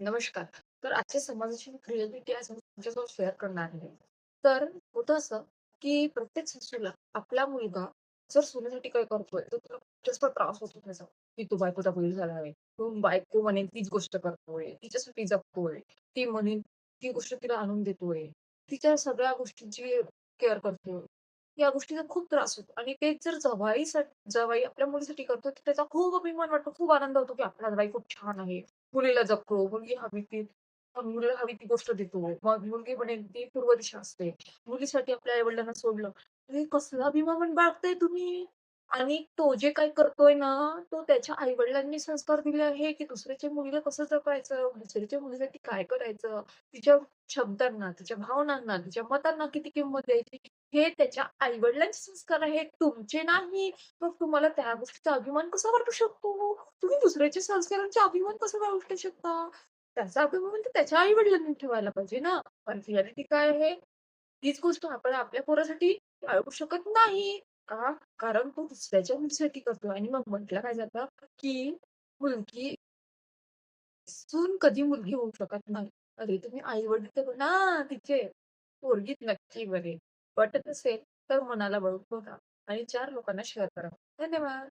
नमस्कार. तर आजच्या समाजाची रिअलिटी आज मी तुमच्यासोबत शेअर करणार आहे. तर होतं असं, की प्रत्येक सासूला आपला मुलगा जर सुनेसाठी काही करतोय, तर तिला जास्त त्रास होतो त्याचा, की तो बायकोचा बैल झाला आहे. तो बायको म्हणेल तीच गोष्ट करतोय, तिच्यासाठी जगतोय. ती म्हणेल ती गोष्ट तिला आणून देतोय. तिच्या सगळ्या गोष्टींची केअर करतोय. या गोष्टीचा खूप त्रास होतो आणि तेच जर जावई आपल्या मुलीसाठी करतो, तर त्याचा खूप अभिमान वाटतो, खूप आनंद होतो, की आपला जावई खूप छान आहे. मुलीला जपतो, मुलीला हवी ती गोष्ट देतो. मग मुलगी म्हणेल ती पूर्व दिशा असते. मुलीसाठी आपल्या आई-वडिलांना सोडलं. अरे कसला अभिमान बाळगताय तुम्ही? आणि तो जे काही करतोय ना, तो त्याच्या आई-वडिलांनी संस्कार दिले आहे, की दुसऱ्याच्या मुलीला कसं जपायचं, दुसऱ्याच्या मुलीसाठी काय करायचं, तिच्या शब्दांना, तिच्या भावनांना, तिच्या मतांना किती किंमत द्यायची, हे त्याच्या आई-वडिलांचे संस्कार आहेत, तुमचे नाही. मग तुम्हाला त्या गोष्टीचा अभिमान कसा वाटू शकतो? तुम्ही दुसऱ्याच्या संस्कारांचा अभिमान कसा बाळगू शकता? त्याचा अभिमान तर त्याच्या आई-वडिलांनी ठेवायला पाहिजे ना. पण रिॲलिटी काय आहे? तीच गोष्ट आपण आपल्या पोरासाठी बाळगू शकत नाही. का? कारण तो दुसऱ्याच्या मुलीसाठी करतोय आणि मग म्हटलं काय जातं, की मुलगी सून कधी मुलगी होऊ शकत नाही. अरे तुम्ही आई-वडील तर ना तिचे. पोरगीच नक्की बरे. पटत असेल तर मनाला वळून बघा आणि 4 लोकांना शेअर करा. धन्यवाद.